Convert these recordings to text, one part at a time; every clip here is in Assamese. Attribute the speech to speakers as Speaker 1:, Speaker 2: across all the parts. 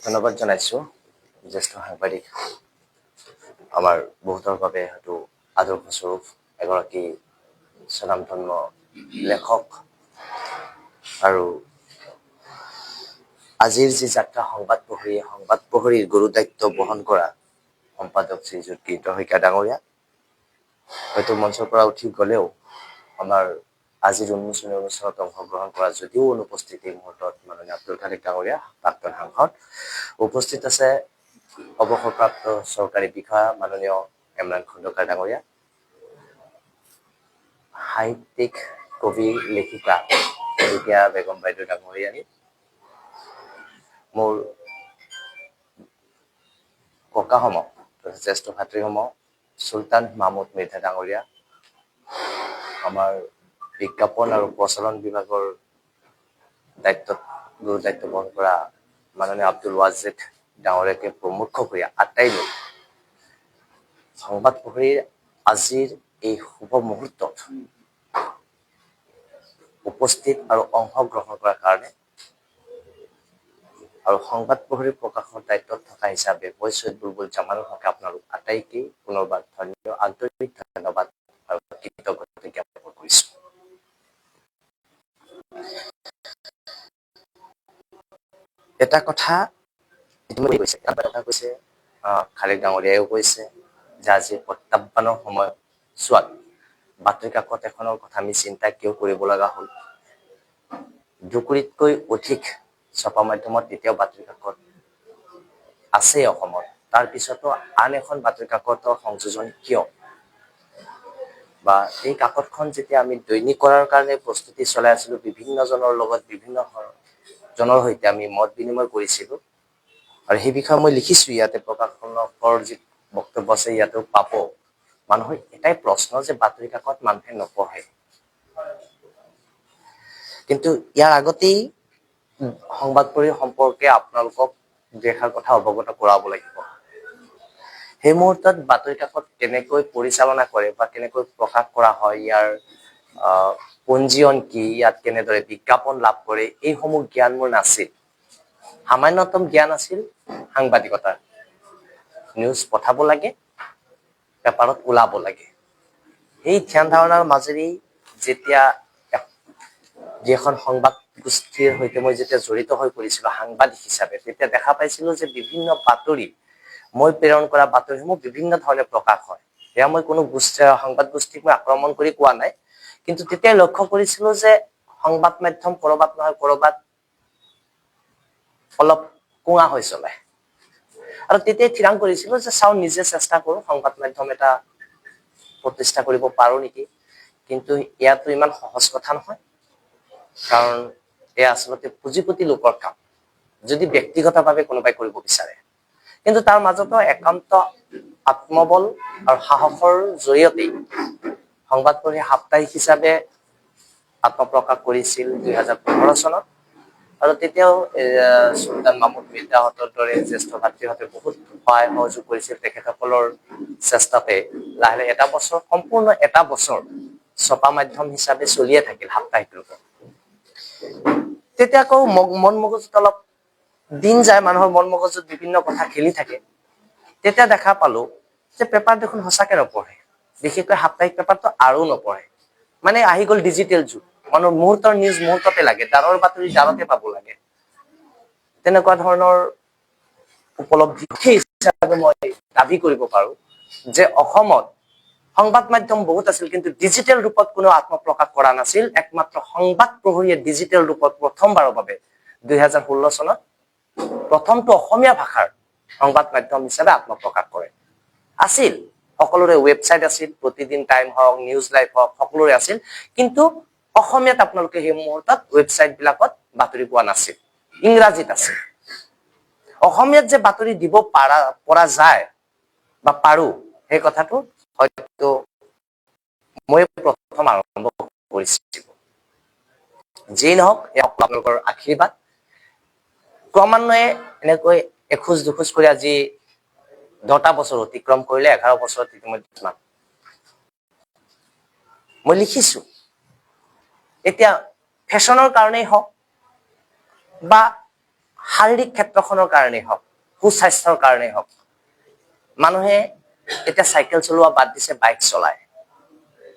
Speaker 1: ধন্যবাদ জনাইছো জ্যেষ্ঠ সাংবাদিক আমাৰ বহুতৰ বাবে হয়তো আদৰ্শস্বৰূপ এগৰাকী স্বনামধন্য লেখক আৰু আজিৰ যি যাত্ৰা সংবাদ প্ৰহৰীৰ গুৰু দায়িত্ব বহন কৰা সম্পাদক শ্ৰীযুত কীৰ্ত শইকীয়া ডাঙৰীয়া হয়তো মঞ্চৰ পৰা উঠি গলেও আমাৰ আজিৰ উন্মোচনী অনুষ্ঠানত অংশগ্ৰহণ কৰা যদিও অনুপস্থিত এই মুহূৰ্তত মাননীয় আব্দুল খালিক ডাঙৰীয়া প্ৰাক্তন সাংসদ উপস্থিত আছে অৱসৰপ্ৰাপ্ত চৰকাৰী বিষয়া মাননীয় এমৰান খন্দকাৰ ডাঙৰীয়া সাহিত্যিক কবি লেখিকা ঢেকীয়া বেগম বাইদেউ ডাঙৰীয়ানী মোৰ ককাসমূহ জ্যেষ্ঠ ভাতৃসমূহ চুলতান মাহমুদ মিৰ্জা ডাঙৰীয়া আমাৰ বিজ্ঞাপন আৰু প্ৰচলন বিভাগৰ গুৰু দায়িত্ব বহন কৰা মাননীয় আব্দুল ৱাজেদ ডাঙৰীয়াকে প্ৰমুখ কৰি আটাইলৈ সংবাদ প্ৰহৰীৰ আজিৰ এই শুভ মুহূৰ্তত উপস্থিত আৰু অংশগ্ৰহণ কৰাৰ কাৰণে আৰু সংবাদ প্ৰহৰীৰ প্ৰকাশৰ দায়িত্বত থকা হিচাপে মই সৈয়দ বুলবুল জামালৰ হকে আপোনালোক আটাইকে পুনৰবাৰ আন্তৰিক ধন্যবাদ আৰু কৃতজ্ঞতা জ্ঞাপন কৰিছো। এটা কথা কৈছে খালিক ডাঙৰীয়াইও কৈছে যে আজি প্ৰত্যাহ্বানৰ সময় চোৱাত বাতৰি কাকত এখনৰ কথা আমি চিন্তা কিয় কৰিব লগা হ'ল 2 কোটিতকৈ অধিক ছপা মাধ্যমত এতিয়াও বাতৰি কাকত আছে অসমত তাৰ পিছতো আন এখন বাতৰি কাকতৰ সংযোজন কিয় বা এই কাকতখন যেতিয়া আমি দৈনিক কৰাৰ কাৰণে প্ৰস্তুতি চলাই আছিলো বিভিন্ন জনৰ লগত বিভিন্ন জনৰ সৈতে আমি মত বিনিময় কৰিছিলো আৰু সেই বিষয়ে মই লিখিছো ইয়াতে প্ৰকাশনৰ যি বক্তব্য আছে ইয়াতো পাব মানুহৰ এটাই প্ৰশ্ন যে বাতৰি কাকত মানুহে নপঢ়ে কিন্তু ইয়াৰ আগতেই সংবাদ পঢ়ি সম্পৰ্কে আপোনালোকক দেখাৰ কথা অৱগত কৰাব লাগিব সেই মুহূৰ্তত বাতৰি কাকত কেনেকৈ পৰিচালনা কৰে বা কেনেকৈ প্ৰকাশ কৰা হয় ইয়াৰ পঞ্জীয়ন কি ইয়াত কেনেদৰে বিজ্ঞাপন লাভ কৰে এই সমূহ জ্ঞান মোৰ নাছিল সামান্যতম জ্ঞান আছিল সাংবাদিকতাৰ নিউজ পঠাব লাগে পেপাৰত ওলাব লাগে এই ধ্যান ধাৰণাৰ মাজেৰে যেতিয়া যিখন সংবাদ গোষ্ঠীৰ সৈতে মই যেতিয়া জড়িত হৈ পৰিছিলো সাংবাদিক হিচাপে তেতিয়া দেখা পাইছিলো যে বিভিন্ন বাতৰি মই প্ৰেৰণ কৰা বাতৰিসমূহ বিভিন্ন ধৰণে প্ৰকাশ হয় এয়া মই কোনো সংবাদ গোষ্ঠীক মই আক্ৰমণ কৰি কোৱা নাই কিন্তু তেতিয়া লক্ষ্য কৰিছিলো যে সংবাদ মাধ্যম কৰবাত নহয় কৰবাত অলপ কোঙা হৈ চলে আৰু তেতিয়া থিৰাং কৰিছিলো যে চাও নিজে চেষ্টা কৰো সংবাদ মাধ্যম এটা প্ৰতিষ্ঠা কৰিব পাৰো নেকি কিন্তু ইয়াতো ইমান সহজ কথা নহয় কাৰণ এয়া আচলতে পুঁজিপতি লোকৰ কাম যদি ব্যক্তিগতভাৱে কোনোবাই কৰিব বিচাৰে কিন্তু তাৰ মাজতো একান্ত আত্মবল আৰু সাহসৰ জৰিয়তে সংবাদ পঢ়ি সাপ্তাহিক হিচাপে আত্মপ্ৰকাশ কৰিছিল 2015 চনত আৰু তেতিয়াও চুলতান মাহমুদ মিৰ্জাহঁতৰ দৰে জ্যেষ্ঠ ভাতৃহঁতে বহুত সহায় সহযোগ কৰিছিল তেখেতসকলৰ চেষ্টাতে লাহে এটা বছৰ সম্পূৰ্ণ এটা বছৰ ছপা মাধ্যম হিচাপে চলিয়ে থাকিল সাপ্তাহিক ৰূপত তেতিয়া আকৌ মন মগজুত অলপ দিন যায় মানুহৰ মন মগজুত বিভিন্ন কথা খেলি থাকে তেতিয়া দেখা পালো যে পেপাৰ দেখোন সঁচাকে নপঢ়ে বিশেষকৈ সাপ্তাহিক পেপাৰটো আৰু নপঢ়ে মানে আহি গ'ল ডিজিটেল যুগ মানুহৰ মুহূৰ্তৰ নিউজ মুহূৰ্ততে লাগে ডাৰৰ বাতৰি ডাৰতে পাব লাগে তেনেকুৱা ধৰণৰ উপলব্ধি হিচাপে মই দাবী কৰিব পাৰো যে অসমত সংবাদ মাধ্যম বহুত আছিল কিন্তু ডিজিটেল ৰূপত কোনো আত্মপ্ৰকাশ কৰা নাছিল একমাত্ৰ সংবাদ প্ৰহৰীয়ে ডিজিটেল ৰূপত প্ৰথমবাৰৰ বাবে 2016 চনত প্ৰথমটো অসমীয়া ভাষাৰ সংবাদ মাধ্যম হিচাপে আত্মপ্ৰকাশ কৰে আছিল সকলোৰে ৱেবছাইট আছিল প্ৰতিদিন টাইম হওক নিউজ লাইভ হওক সকলোৰে আছিল কিন্তু অসমীয়াত আপোনালোকে সেই মুহূৰ্তত ৱেবছাইট বিলাকত বাতৰি পোৱা নাছিল ইংৰাজীত আছিল অসমীয়াত যে বাতৰি দিব পৰা যায় বা পাৰো সেই কথাটো হয়তো মই প্ৰথম আৰম্ভ কৰিছিলো যি নহওক আপোনালোকৰ আশীৰ্বাদ ক্ৰমান্বয়ে এনেকৈ এখোজ দুখোজ কৰি আজি 10টা বছৰ অতিক্ৰম কৰিলে 11 বছৰত ইতিমধ্যে মই লিখিছো এতিয়া ফেশ্বনৰ কাৰণেই হওক বা শাৰীৰিক ক্ষেত্ৰখনৰ কাৰণেই হওক, সুস্বাস্থ্যৰ কাৰণেই হওক, মানুহে এতিয়া চাইকেল চলোৱা বাদ দিছে, বাইক চলায়।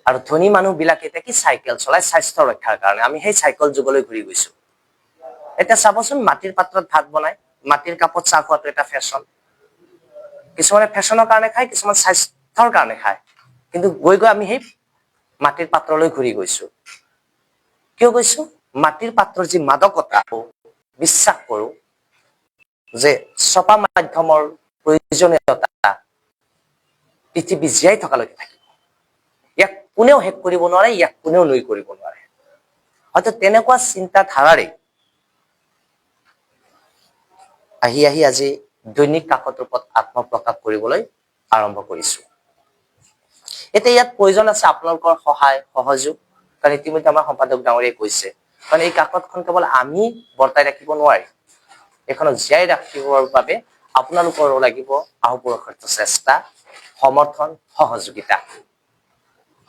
Speaker 1: আৰু ধনী মানুহ বিলাকে এতিয়া কি চাইকেল চলাই স্বাস্থ্য ৰক্ষাৰ কাৰণে। আমি সেই চাইকেল যুগলৈ ঘূৰি গৈছো। এতিয়া চাবচোন, মাটিৰ পাত্ৰত ভাত বনাই, মাটিৰ কাপত চাহ খোৱাটো এটা ফেশ্বন। কিছুমানে ফেশ্বনৰ কাৰণে খায়, কিছুমান স্বাস্থ্যৰ কাৰণে খায়। কিন্তু গৈ গৈ আমি সেই মাটিৰ পাত্ৰলৈ ঘূৰি গৈছো। কিয় গৈছো? মাটিৰ পাত্ৰৰ যি মাদকতা, বিশ্বাস কৰো যে ছপা মাধ্যমৰ প্ৰয়োজনীয়তা পৃথিৱী জীয়াই থকালৈকে থাকিব। ইয়াক কোনেও শেষ কৰিব নোৱাৰে, ইয়াক কোনেও নুই কৰিব নোৱাৰে। হয়তো তেনেকুৱা চিন্তাধাৰাৰে আহি আজি দৈনিক কাকত ৰূপত আত্মপ্ৰকাশ কৰিবলৈ আৰম্ভ কৰিছো। এতিয়া ইয়াত প্ৰয়োজন আছে আপোনালোকৰ সহায় সহযোগ। কাৰণ ইতিমধ্যে আমাৰ সম্পাদক ডাঙৰীয়াই কৈছে, কাৰণ এই কাকতখন কেৱল আমি বৰ্তাই ৰাখিব নোৱাৰিম। এইখনক জীয়াই ৰাখিবৰ বাবে আপোনালোকৰো লাগিব আহুপুৰুষাৰ্থ চেষ্টা, সমৰ্থন, সহযোগিতা।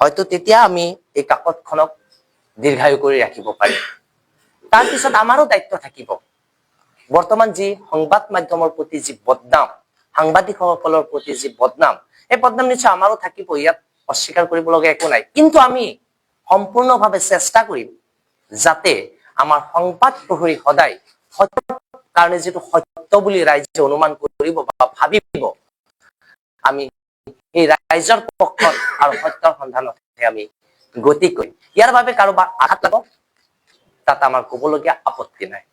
Speaker 1: হয়তো তেতিয়া আমি এই কাকতখনক দীৰ্ঘায়ু কৰি ৰাখিব পাৰিম। তাৰপিছত আমাৰো দায়িত্ব থাকিব। বৰ্তমান যি সংবাদ মাধ্যমৰ প্ৰতি যি বদনাম, সাংবাদিকসকলৰ প্ৰতি যি বদনাম, এই বদনাম নিশ্চয় আমাৰো থাকিব, ইয়াত অস্বীকাৰ কৰিবলগীয়া একো নাই। কিন্তু আমি সম্পূৰ্ণভাৱে চেষ্টা কৰিম যাতে আমাৰ সংবাদ প্ৰহৰী সদায় সত্যৰ কাৰণে যিটো সত্য বুলি ৰাইজে অনুমান কৰিব বা ভাবিব, আমি এই ৰাইজৰ পক্ষত আৰু সত্যৰ সন্ধানতহে আমি গতি কৰিম। ইয়াৰ বাবে কাৰোবাৰ আঘাত লাগক, তাত আমাৰ কবলগীয়া আপত্তি নাই,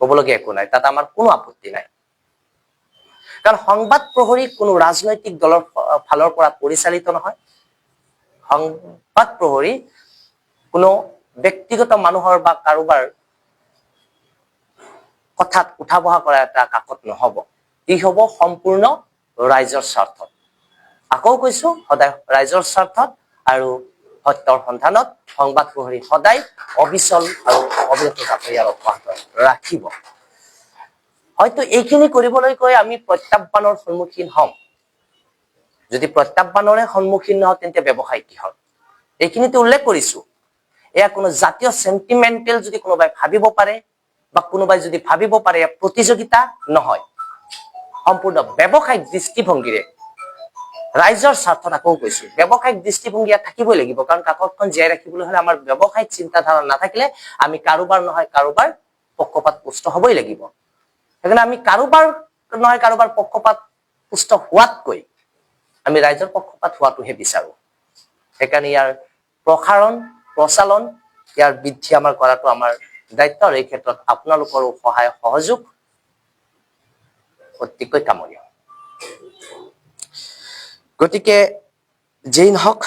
Speaker 1: কবলগীয়া একো নাই, তাত আমাৰ কোনো আপত্তি নাই। কাৰণ সংবাদ প্ৰহৰী কোনো ৰাজনৈতিক দলৰ ফালৰ পৰা পৰিচালিত নহয়। সংবাদ প্ৰহৰী কোনো ব্যক্তিগত মানুহৰ বা কাৰোবাৰ কথাত উঠা বহা কৰা এটা কাকত নহব। ই হব সম্পূৰ্ণ ৰাইজৰ স্বাৰ্থত। আকৌ কৈছো, সদায় ৰাইজৰ স্বাৰ্থত আৰু সত্যৰ সন্ধানত সংবাদ প্ৰহৰী সদায় অবিচল আৰু অবিৰত ইয়াৰ অব্যাহত ৰাখিব। হয়তো এইখিনি কৰিবলৈ গৈ আমি প্ৰত্যাহ্বানৰ সন্মুখীন হম। যদি প্ৰত্যাহ্বানৰে সন্মুখীন নহওঁ, তেন্তে ব্যৱসায় কিহৰ? এইখিনিতে উল্লেখ কৰিছো, এয়া কোনো জাতীয় চেণ্টিমেণ্টেল যদি কোনোবাই ভাবিব পাৰে বা কোনোবাই যদি ভাবিব পাৰে, এয়া প্ৰতিযোগিতা নহয়, সম্পূৰ্ণ ব্যৱসায়িক দৃষ্টিভংগীৰে ৰাইজৰ স্বাৰ্থত। আকৌ কৈছো, ব্যৱসায়িক দৃষ্টিভংগী ইয়াত থাকিবই লাগিব। কাৰণ কাকতখন জীয়াই ৰাখিবলৈ হলে আমাৰ ব্যৱসায়িক চিন্তাধাৰা নাথাকিলে আমি কাৰোবাৰ নহয় কাৰোবাৰ পক্ষপাত পুষ্ট হবই লাগিব। সেইকাৰণে আমি কাৰোবাৰ নহয় কাৰোবাৰ পক্ষপাত পুষ্ট হোৱাতকৈ আমি ৰাইজৰ পক্ষপাত হোৱাটোহে বিচাৰো। সেইকাৰণে ইয়াৰ প্ৰসাৰণ, প্ৰচালন, ইয়াৰ বৃদ্ধি আমাৰ কৰাটো আমাৰ দায়িত্ব। আৰু এই ক্ষেত্ৰত আপোনালোকৰো সহায় সহযোগ অতিকৈ কামনীয়। গতিকে যেই নহওক,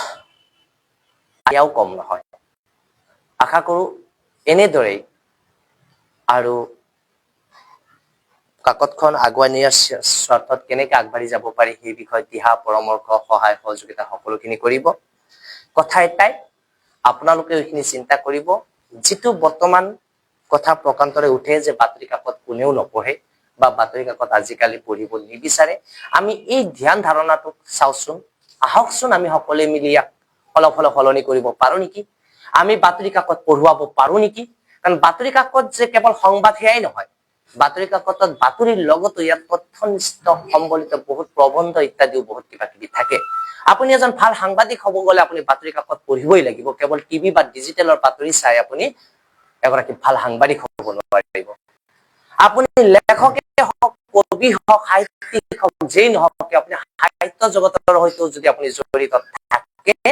Speaker 1: এয়াও কম নহয়। আশা কৰো এনেদৰেই আৰু কাকতখন আগুৱাই নিয়াৰ স্বাৰ্থত কেনেকে আগবাঢ়ি যাব পাৰি, সেই বিষয়ে দিহা পৰামৰ্শ, সহায় সহযোগিতা সকলোখিনি কৰিব। কথা এটাই, আপোনালোকে এইখিনি চিন্তা কৰিব, যিটো বৰ্তমান কথা প্ৰকান্তৰে উঠে যে বাতৰি কাকত কোনেও নপঢ়ে বা বাতৰি কাকত আজিকালি পঢ়িব নিবিচাৰে, আমি এই ধ্যান ধাৰণাটোক চাওচোন। আহকচোন আমি সকলোৱে মিলি ইয়াক অলপ হলেও সলনি কৰিব পাৰো নেকি? আমি বাতৰি কাকত পঢ়ুৱাব পাৰো নেকি? কাৰণ বাতৰি কাকত যে কেৱল সংবাদ সেয়াই নহয়, বাতৰি কাকতত বাতৰিৰ লগতো ইয়াত তথ্যনিষ্ঠ সম্বলিত বহুত প্ৰবন্ধ ইত্যাদিও বহুত কিবা কিবি থাকে। আপুনি এজন ভাল সাংবাদিক হব গলে আপুনি বাতৰি কাকত পঢ়িবই লাগিব। কেৱল টিভি বা ডিজিটেলৰ বাতৰি চাই আপুনি এগৰাকী ভাল সাংবাদিক হব নোৱাৰিব। আপুনি লেখকে হওক, কবি হওক, সাহিত্যিক হওক, যেই নহওক কিয়, আপুনি সাহিত্য জগতৰ হয়তো যদি আপুনি জড়িত থাকে,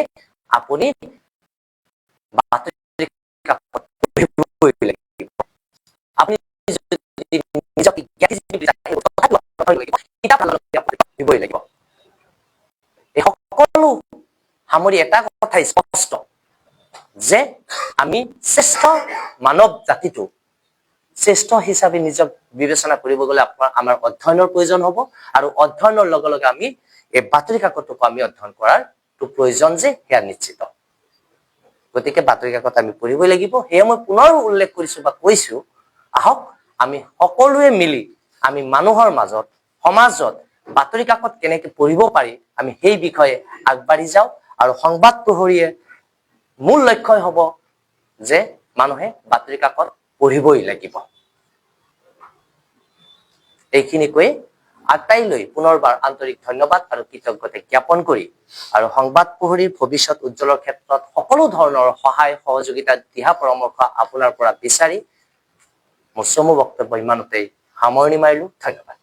Speaker 1: আপুনি বাতৰি কাকত পঢ়িবই লাগিব। আপুনি এই সকলো সামৰি এটা কথা স্পষ্ট যে আমি শ্ৰেষ্ঠ মানৱ জাতিটো শ্ৰেষ্ঠ হিচাপে নিজক বিবেচনা কৰিব গলে আমাৰ অধ্যয়নৰ প্ৰয়োজন হব। আৰু অধ্যয়নৰ লগে লগে আমি এই বাতৰি কাকতকো আমি অধ্যয়ন কৰাৰটো প্ৰয়োজন যে সেয়া নিশ্চিত। গতিকে বাতৰি কাকত আমি পঢ়িবই লাগিব। সেয়ে মই পুনৰ উল্লেখ কৰিছো বা কৈছো, আহক আমি সকলোৱে মিলি আমি মানুহৰ মাজত, সমাজত বাতৰি কাকত কেনেকে পঢ়িব পাৰি, আমি সেই বিষয়ে আগবাঢ়ি যাওঁ। আৰু সংবাদ প্ৰহৰীয়ে মূল লক্ষ্যই হব যে মানুহে বাতৰি কাকত পঢ়িবই লাগিব। এইখিনি কৈ আটাইলৈ পুনৰবাৰ আন্তৰিক ধন্যবাদ আৰু কৃতজ্ঞতা জ্ঞাপন কৰি আৰু সংবাদ পোহৰীৰ ভৱিষ্যত উজ্জ্বলৰ ক্ষেত্ৰত সকলো ধৰণৰ সহায় সহযোগিতা দিহা পৰামৰ্শ আপোনাৰ পৰা বিচাৰি মোৰ চমু বক্তব্য ইমানতেই সামৰণি মাৰিলো। ধন্যবাদ।